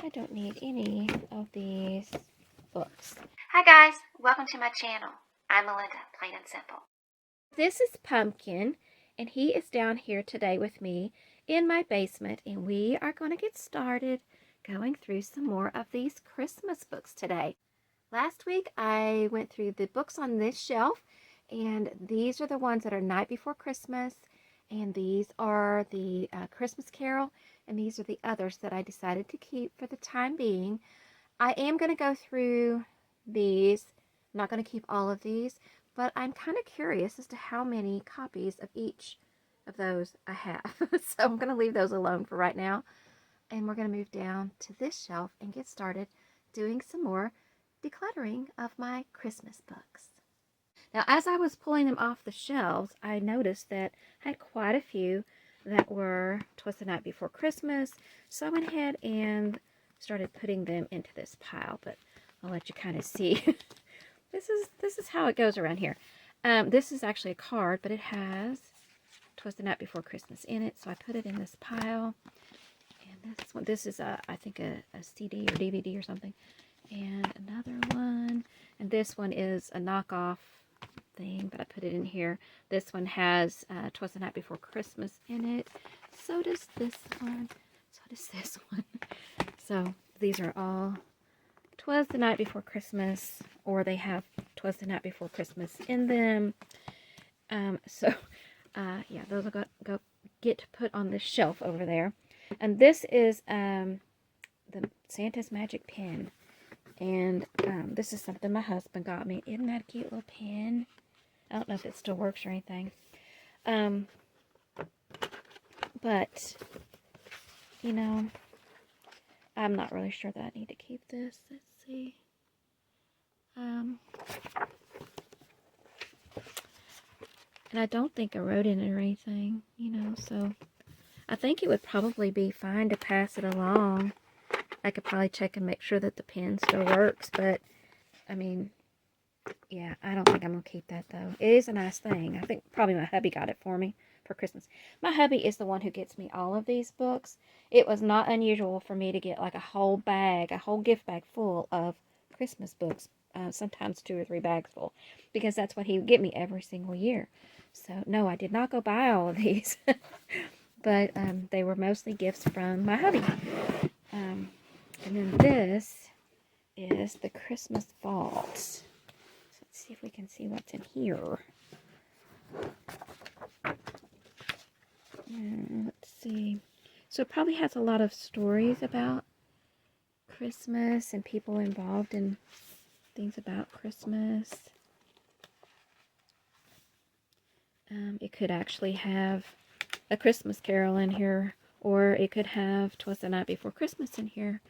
I don't need any of these books. Hi guys, welcome to my channel. I'm Melinda, plain and simple. This is Pumpkin, and he is down here today with me in my basement, and we are going to get started going through some more of these Christmas books today. Last week I went through the books on this shelf, and these are the ones that are Night Before Christmas, and these are the Christmas Carol, and these are the others that I decided to keep for the time being. I am going to go through these. I'm not going to keep all of these, but I'm kind of curious as to how many copies of each of those I have. So I'm going to leave those alone for right now, and we're going to move down to this shelf and get started doing some more decluttering of my Christmas books. Now, as I was pulling them off the shelves, I noticed that I had quite a few that were 'Twas the Night Before Christmas, so I went ahead and started putting them into this pile, but I'll let you kind of see. This is how it goes around here. This is actually a card, but it has 'Twas the Night Before Christmas in it, so I put it in this pile. And this is I think a CD or DVD or something. And another one, and this one is a knockoff thing, but I put it in here. This one has 'Twas the Night Before Christmas in it. So does this one. So does this one. So these are all 'Twas the Night Before Christmas, or they have 'Twas the Night Before Christmas in them. Yeah, those will go get put on this shelf over there. And this is the Santa's Magic Pen. And this is something my husband got me. Isn't that a cute little pen? I don't know if it still works or anything. But, you know, I'm not really sure that I need to keep this. Let's see. And I don't think I wrote in it or anything, you know, so I think it would probably be fine to pass it along. I could probably check and make sure that the pen still works, but, I mean, yeah, I don't think I'm going to keep that, though. It is a nice thing. I think probably my hubby got it for me for Christmas. My hubby is the one who gets me all of these books. It was not unusual for me to get like a whole gift bag full of Christmas books, sometimes 2 or 3 bags full, because that's what he would get me every single year. So, no, I did not go buy all of these, but they were mostly gifts from my hubby. And then this is the Christmas vault. So let's see if we can see what's in here. Let's see. So it probably has a lot of stories about Christmas and people involved in things about Christmas. It could actually have a Christmas Carol in here, or it could have 'Twas the Night Before Christmas in here.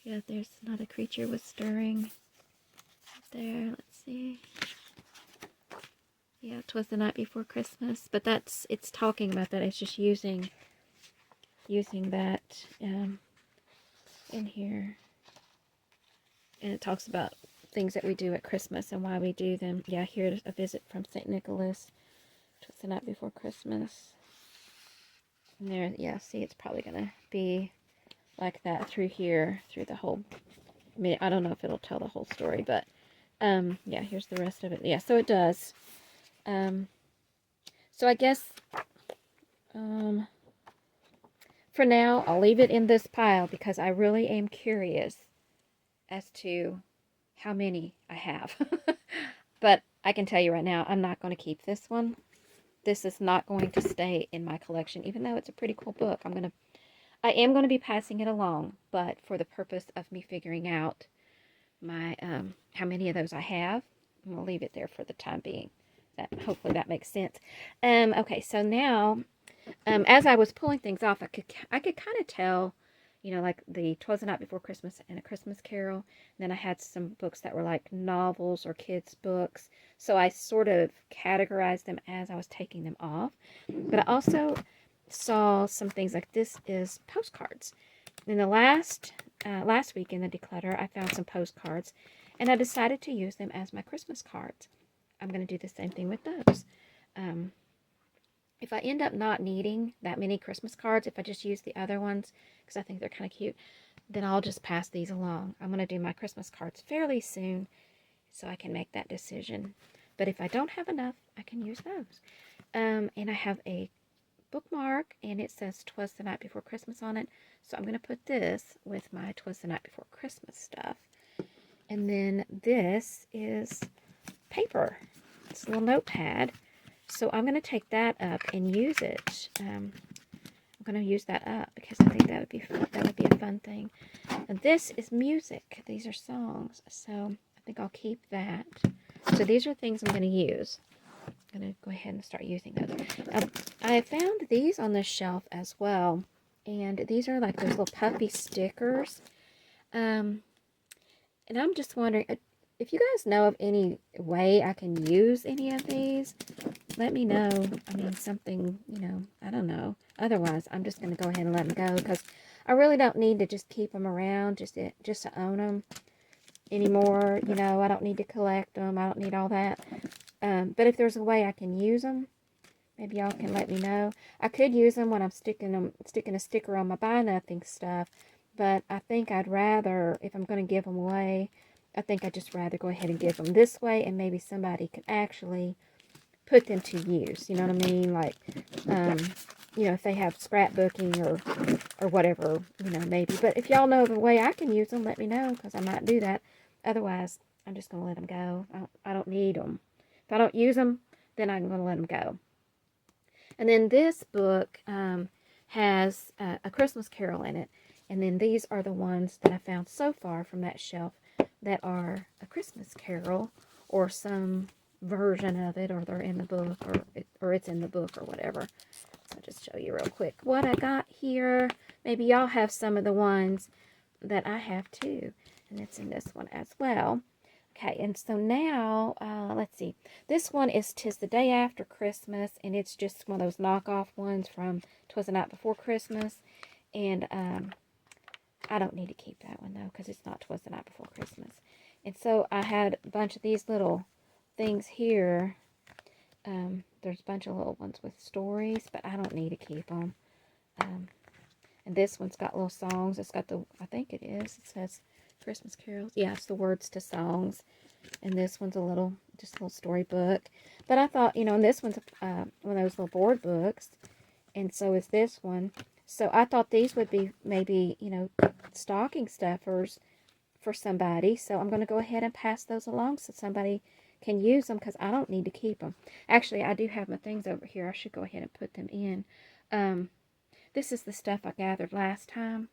Yeah, there's not a creature was stirring there. Let's see. Yeah, 'Twas the Night Before Christmas, but it's talking about that. It's just using that in here, and it talks about things that we do at Christmas and why we do them. Yeah, here's a visit from St. Nicholas. 'Twas the Night Before Christmas. And there, yeah, see, it's probably gonna be like that through here, through the whole. I mean, I don't know if it'll tell the whole story, but yeah, here's the rest of it. Yeah, so it does. So I guess for now I'll leave it in this pile because I really am curious as to how many I have. But I can tell you right now, I'm not going to keep this one. This is not going to stay in my collection, even though it's a pretty cool book. I am going to be passing it along, but for the purpose of me figuring out my how many of those I have, I'm going to leave it there for the time being. Hopefully that makes sense. Okay, so now, as I was pulling things off, I could kind of tell, you know, like the 'Twas the Night Before Christmas and A Christmas Carol. And then I had some books that were like novels or kids' books. So I sort of categorized them as I was taking them off. But I also saw some things like this is postcards. In the last week in the declutter, I found some postcards, and I decided to use them as my Christmas cards. I'm going to do the same thing with those. if I end up not needing that many Christmas cards, if I just use the other ones, because I think they're kind of cute, then I'll just pass these along. I'm going to do my Christmas cards fairly soon, so I can make that decision. But if I don't have enough, I can use those. And I have a bookmark, and it says 'Twas the Night Before Christmas on it. So I'm going to put this with my 'Twas the Night Before Christmas stuff. And then this is paper. It's a little notepad. So I'm going to take that up and use it. I'm going to use that up because I think that would be fun. That would be a fun thing. And this is music. These are songs. So I think I'll keep that. So these are things I'm going to use. I'm going to go ahead and start using those. I found these on the shelf as well. And these are like those little puppy stickers. And I'm just wondering, if you guys know of any way I can use any of these, let me know. I mean, something, I don't know. Otherwise, I'm just going to go ahead and let them go because I really don't need to just keep them around just to own them anymore. I don't need to collect them. I don't need all that. But if there's a way I can use them, maybe y'all can let me know. I could use them when I'm sticking a sticker on my Buy Nothing stuff, but I think I'd rather, if I'm going to give them away, I think I'd just rather go ahead and give them this way, and maybe somebody can actually put them to use. You know what I mean? Like, if they have scrapbooking or whatever, maybe. But if y'all know of a way I can use them, let me know, because I might do that. Otherwise, I'm just going to let them go. I don't need them. If I don't use them, then I'm going to let them go. And then this book has a Christmas Carol in it. And then these are the ones that I found so far from that shelf that are a Christmas Carol or some version of it, or they're in the book, or it's in the book or whatever. So I'll just show you real quick what I got here. Maybe y'all have some of the ones that I have too. And it's in this one as well. Okay, and so now, let's see. This one is 'Tis the Day After Christmas, and it's just one of those knockoff ones from 'Twas the Night Before Christmas. And I don't need to keep that one, though, because it's not 'Twas the Night Before Christmas. And so I had a bunch of these little things here. There's a bunch of little ones with stories, but I don't need to keep them. And this one's got little songs. It's got I think it says Christmas carols. Yeah, it's the words to songs. And this one's just a little storybook. But I thought, and this one's one of those little board books. And so is this one. So I thought these would be maybe, stocking stuffers for somebody. So I'm going to go ahead and pass those along so somebody can use them, because I don't need to keep them. Actually, I do have my things over here. I should go ahead and put them in. This is the stuff I gathered last time,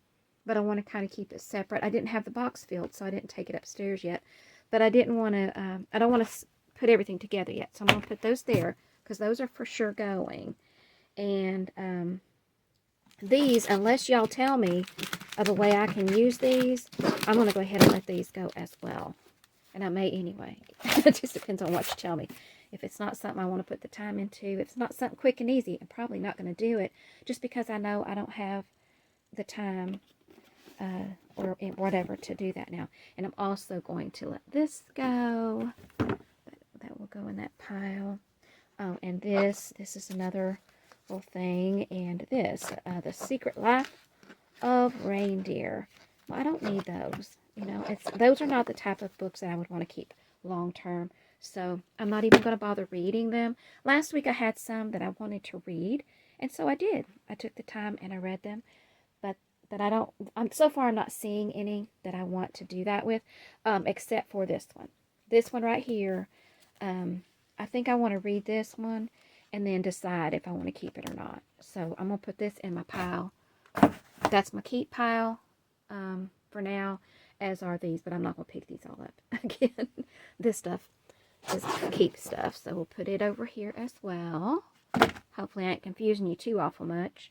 but I want to kind of keep it separate. I didn't have the box filled, so I didn't take it upstairs yet. But I didn't want to, I don't want to put everything together yet. So I'm going to put those there, because those are for sure going. And these, unless y'all tell me of a way I can use these, I'm going to go ahead and let these go as well. And I may anyway. It just depends on what you tell me. If it's not something I want to put the time into, if it's not something quick and easy, I'm probably not going to do it, just because I know I don't have the time or whatever to do that now. And I'm also going to let this go. That will go in that pile. Oh, and this is another little thing. And this, The Secret Life of Reindeer. Well, I don't need those. Those are not the type of books that I would want to keep long term. So I'm not even going to bother reading them. Last week I had some that I wanted to read, and so I did. I took the time and I read them. But so far I'm not seeing any that I want to do that with, except for this one. This one right here. I think I want to read this one and then decide if I want to keep it or not. So I'm going to put this in my pile. That's my keep pile for now, as are these, but I'm not going to pick these all up again. This stuff is keep stuff, so we'll put it over here as well. Hopefully I ain't confusing you too awful much.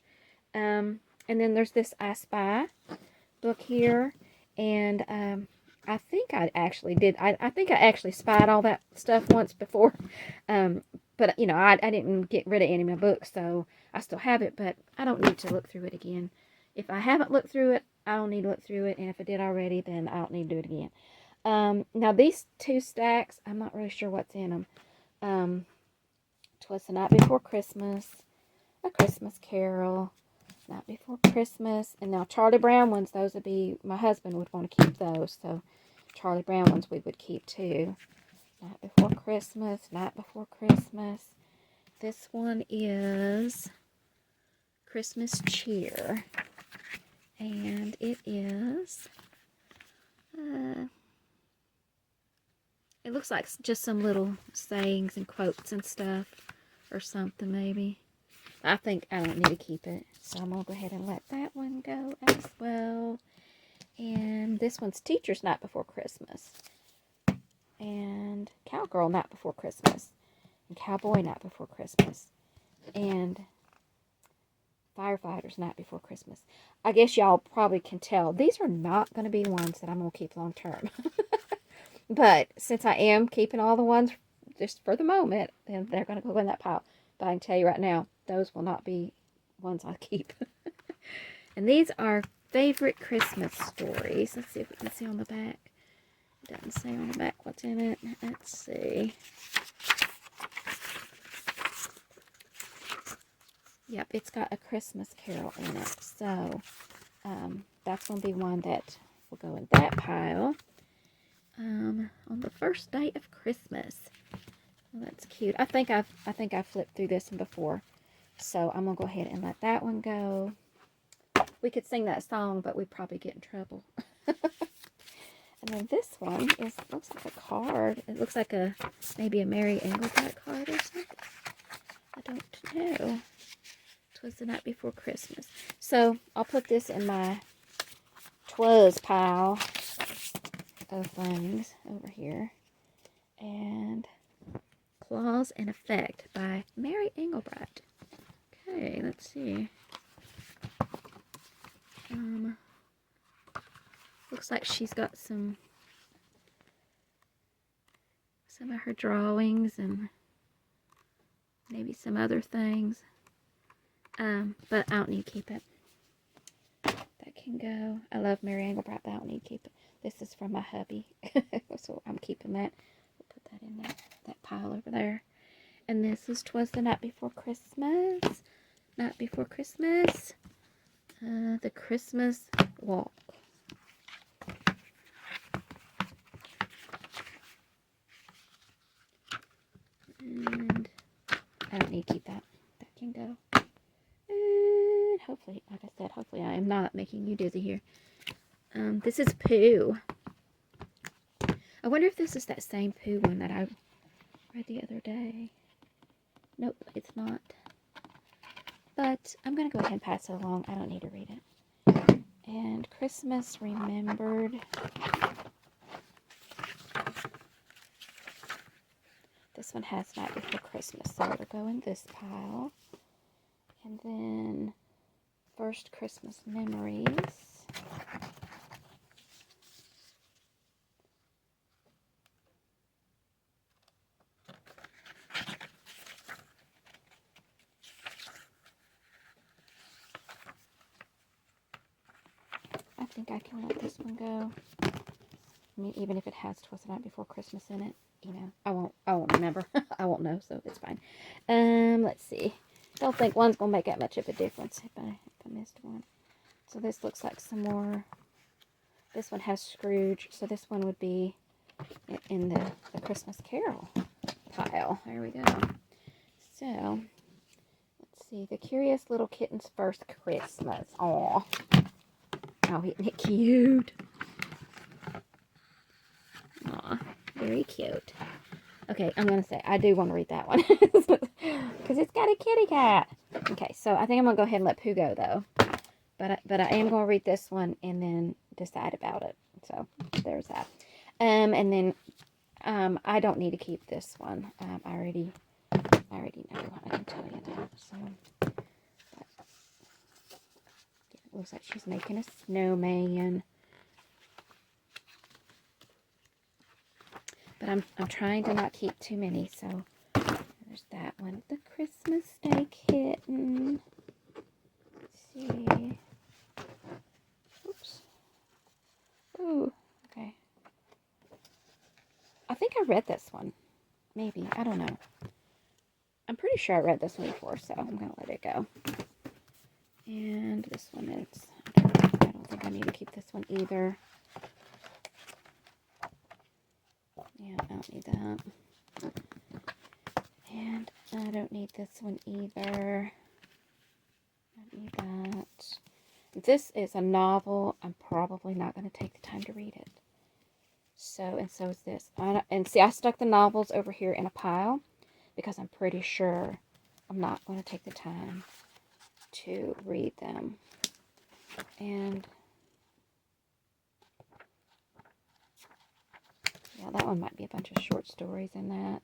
And then there's this I Spy book here, and I think I actually did. I think I actually spied all that stuff once before, but I didn't get rid of any of my books, so I still have it, but I don't need to look through it again. If I haven't looked through it, I don't need to look through it, and if I did already, then I don't need to do it again. Now these two stacks, I'm not really sure what's in them. 'Twas the Night Before Christmas, A Christmas Carol, Night Before Christmas. And now Charlie Brown ones, those would be, my husband would want to keep those. So Charlie Brown ones we would keep too. Night Before Christmas, Night Before Christmas. This one is Christmas Cheer. And it is, it looks like just some little sayings and quotes and stuff. Or something maybe. I think I don't need to keep it. So I'm going to go ahead and let that one go as well. And this one's Teacher's Night Before Christmas. And Cowgirl Night Before Christmas. And Cowboy Night Before Christmas. And Firefighters Night Before Christmas. I guess y'all probably can tell. These are not going to be ones that I'm going to keep long term. But since I am keeping all the ones just for the moment, then they're going to go in that pile. But I can tell you right now, those will not be ones I keep. And these are favorite Christmas stories. Let's see if we can see on the back. It doesn't say on the back what's in it. Let's see. Yep, it's got A Christmas Carol in it. So, that's going to be one that will go in that pile. On the first day of Christmas. Well, that's cute. I think I've flipped through this one before. So I'm going to go ahead and let that one go. We could sing that song, but we'd probably get in trouble. And then this one looks like a card. It looks like maybe a Mary Engelbrecht card or something. I don't know. Twas the Night Before Christmas. So I'll put this in my twas pile of things over here. And Clause and Effect by Mary Engelbrecht. Okay, let's see. Looks like she's got some of her drawings and maybe some other things. But I don't need to keep it. That can go. I love Mary Engelbrecht, but I don't need to keep it. This is from my hubby. So I'm keeping that. We'll put that in that pile over there. And this is Twas the Night Before Christmas. Night Before Christmas. The Christmas Walk. And I don't need to keep that. That can go. And hopefully, like I said, hopefully I am not making you dizzy here. This is Pooh. I wonder if this is that same Pooh one that I read the other day. Nope, it's not. But I'm going to go ahead and pass it along. I don't need to read it. And Christmas Remembered. This one has Night Before Christmas, so it'll go in this pile. And then First Christmas Memories. I think I can let this one go. I mean, even if it has Twas the Night Before Christmas in it, you know, I won't remember. I won't know, so it's fine. Let's see. Don't think one's gonna make that much of a difference if I missed one. So this looks like some more. This one has Scrooge, so this one would be in the Christmas Carol pile. There we go. So let's see. The Curious Little Kitten's First Christmas. Aw. Oh, isn't it cute? Aw, very cute. Okay, I'm going to say, I do want to read that one. Because it's got a kitty cat. Okay, so I think I'm going to go ahead and let Pooh go, though. But I am going to read this one and then decide about it. So, there's that. And then, I don't need to keep this one. I already know. I can tell you that. So, it looks like she's making a snowman. But I'm trying to not keep too many, so there's that one. The Christmas Day Kitten. Let's see. Oops. Ooh, okay. I think I read this one. Maybe. I don't know. I'm pretty sure I read this one before, so I'm going to let it go. And this one is, I don't think I need to keep this one either. Yeah, I don't need that. And I don't need this one either. I don't need that. This is a novel. I'm probably not going to take the time to read it. So is this. And see, I stuck the novels over here in a pile because I'm pretty sure I'm not going to take the time to read them. And yeah, that one might be a bunch of short stories in that.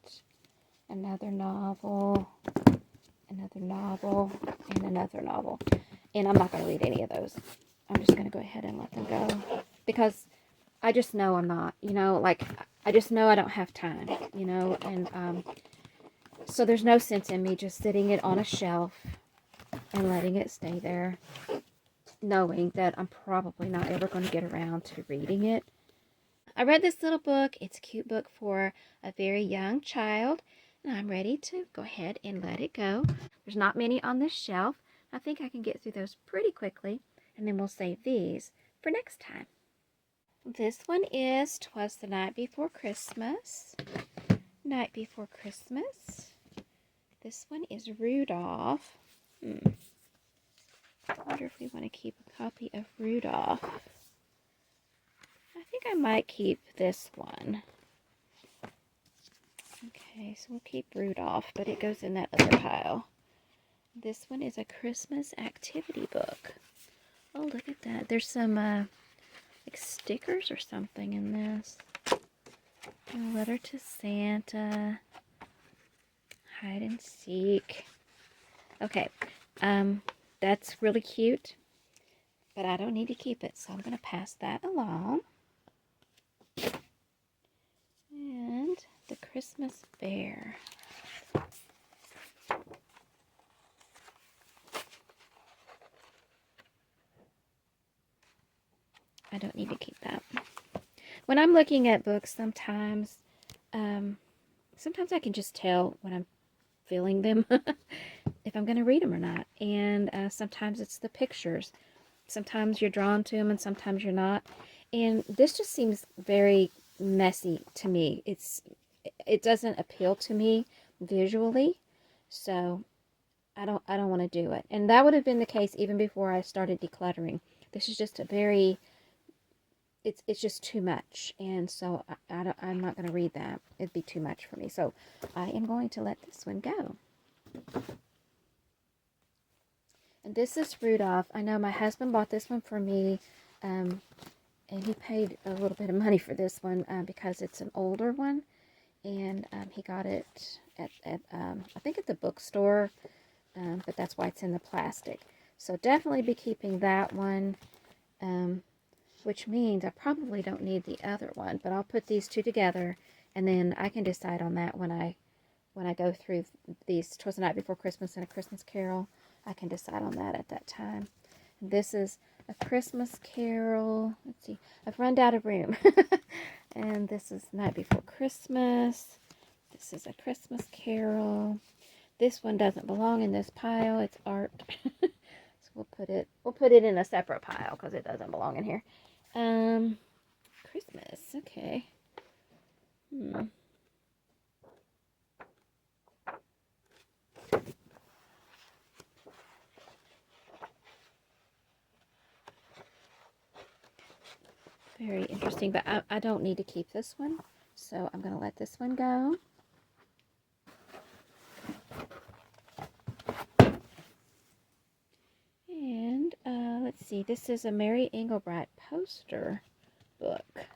Another novel, and another novel. And I'm not going to read any of those. I'm just going to go ahead and let them go. Because I just know I'm not, you know, like, I just know I don't have time, you know. And so there's no sense in me just sitting it on a shelf and letting it stay there, knowing that I'm probably not ever going to get around to reading it. I read this little book. It's a cute book for a very young child. And I'm ready to go ahead and let it go. There's not many on this shelf. I think I can get through those pretty quickly. And then we'll save these for next time. This one is 'Twas the Night Before Christmas. Night Before Christmas. This one is Rudolph. I wonder if we want to keep a copy of Rudolph. I think I might keep this one. Okay, so we'll keep Rudolph, but it goes in that other pile. This one is a Christmas activity book. Oh, look at that. There's some like stickers or something in this. A letter to Santa. Hide and seek. Okay, that's really cute, but I don't need to keep it, so I'm going to pass that along. And the Christmas bear. I don't need to keep that. When I'm looking at books, sometimes I can just tell when I'm feeling them, if I'm going to read them or not. And sometimes it's the pictures. Sometimes you're drawn to them and sometimes you're not. And this just seems very messy to me. It doesn't appeal to me visually, so I don't want to do it. And that would have been the case even before I started decluttering. This is just a very, it's just too much, and so I'm not going to read that. It'd be too much for me. So I am going to let this one go. And this is Rudolph. I know my husband bought this one for me, and he paid a little bit of money for this one because it's an older one, and he got it at I think at the bookstore, but that's why it's in the plastic. So definitely be keeping that one, which means I probably don't need the other one, but I'll put these two together, and then I can decide on that when I go through these 'Twas the Night Before Christmas and A Christmas Carol. I can decide on that at that time. And this is A Christmas Carol. Let's see. I've run out of room. And this is Night Before Christmas. This is A Christmas Carol. This one doesn't belong in this pile. It's art. So we'll put it in a separate pile because it doesn't belong in here. Christmas. Okay. Very interesting, but I don't need to keep this one, so I'm going to let this one go. And let's see, this is a Mary Engelbreit poster book.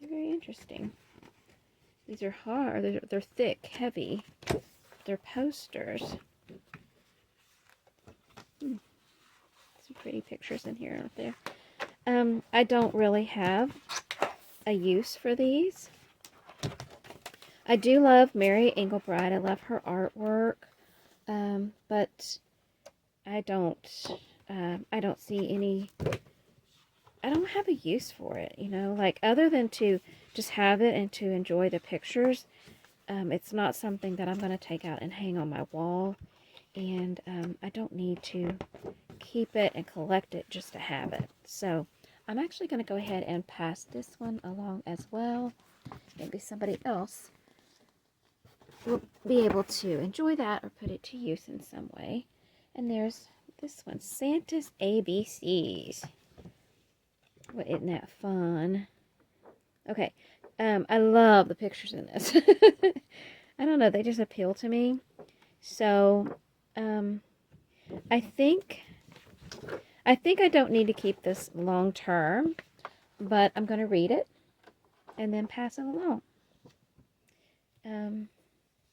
Very interesting. These are hard, they're thick, heavy. They're posters. Some pretty pictures in here, aren't there? I don't really have a use for these. I do love Mary Engelbreit. I love her artwork, but I don't see any. I don't have a use for it, you know, like other than to just have it and to enjoy the pictures. It's not something that I'm going to take out and hang on my wall. And I don't need to keep it and collect it just to have it. So I'm actually going to go ahead and pass this one along as well. Maybe somebody else will be able to enjoy that or put it to use in some way. And there's this one, Santa's ABCs. Well, isn't that fun? Okay, I love the pictures in this. I don't know, they just appeal to me. So, I think I don't need to keep this long term, but I'm going to read it and then pass it along.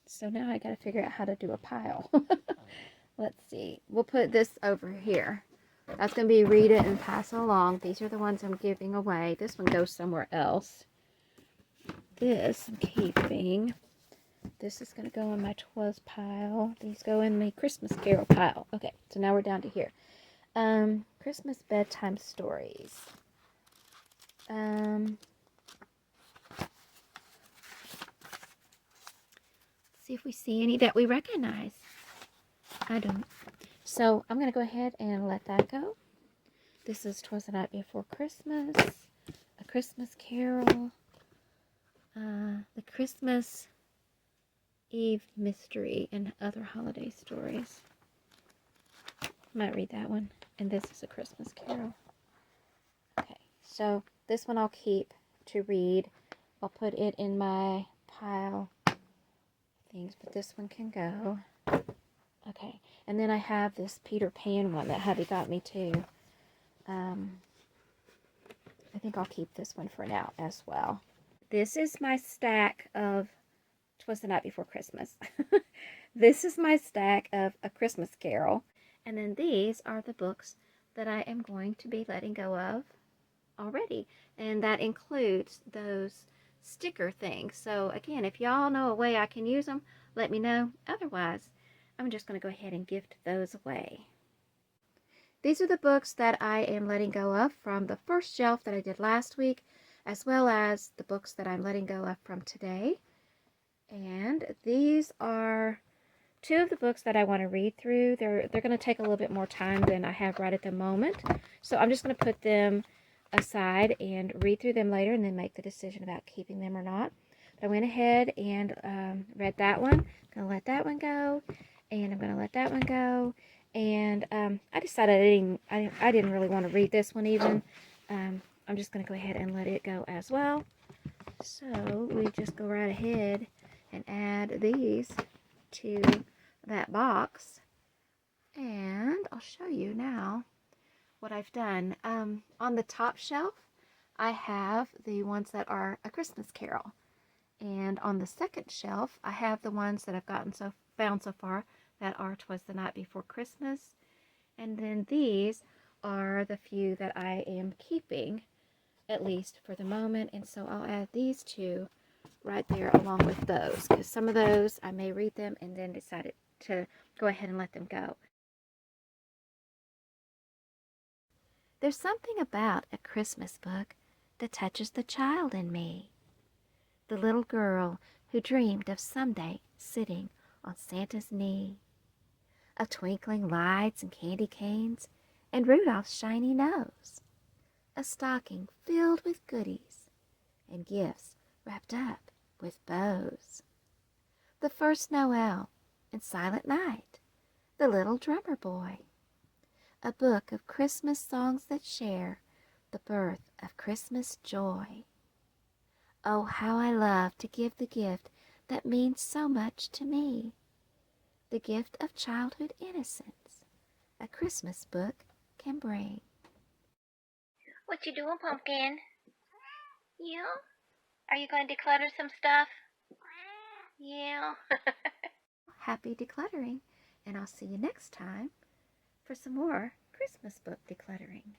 So now I got to figure out how to do a pile. Let's see. We'll put this over here. That's going to be read it and pass it along. These are the ones I'm giving away. This one goes somewhere else. This I'm keeping. This is going to go in my 'twas pile. These go in the Christmas Carol pile. Okay, so now we're down to here. Christmas bedtime stories. See if we see any that we recognize. I don't. So I'm going to go ahead and let that go. This is 'Twas the Night Before Christmas, A Christmas Carol, The Christmas Eve Mystery, and Other Holiday Stories. Might read that one. And this is A Christmas Carol. Okay, so this one I'll keep to read. I'll put it in my pile of things, but this one can go. Okay, and then I have this Peter Pan one that hubby got me too. I think I'll keep this one for now as well. This is my stack of 'Twas the Night Before Christmas. This is my stack of A Christmas Carol. And then these are the books that I am going to be letting go of already. And that includes those sticker things. So again, if y'all know a way I can use them, let me know. Otherwise, I'm just going to go ahead and gift those away. These are the books that I am letting go of from the first shelf that I did last week, as well as the books that I'm letting go of from today. And these are two of the books that I want to read through. They're going to take a little bit more time than I have right at the moment. So I'm just going to put them aside and read through them later and then make the decision about keeping them or not. But I went ahead and read that one. I'm going to let that one go. And I'm going to let that one go. And I decided I didn't really want to read this one even. I'm just going to go ahead and let it go as well. So we just go right ahead and add these to that box. And I'll show you now what I've done. On the top shelf, I have the ones that are A Christmas Carol. And on the second shelf, I have the ones that I've found so far that are 'Twas the Night Before Christmas. And then these are the few that I am keeping, at least for the moment. And so I'll add these two right there along with those, because some of those I may read them and then decided to go ahead and let them go. There's something about a Christmas book that touches the child in me. The little girl who dreamed of someday sitting on Santa's knee, of twinkling lights and candy canes and Rudolph's shiny nose, a stocking filled with goodies and gifts wrapped up with bows. The first Noel and Silent Night, the little drummer boy, a book of Christmas songs that share the birth of Christmas joy. Oh, how I love to give the gift that means so much to me, the gift of childhood innocence a Christmas book can bring. What you doing, Pumpkin? Yeah? Are you going to declutter some stuff? Yeah. Happy decluttering, and I'll see you next time for some more Christmas book decluttering.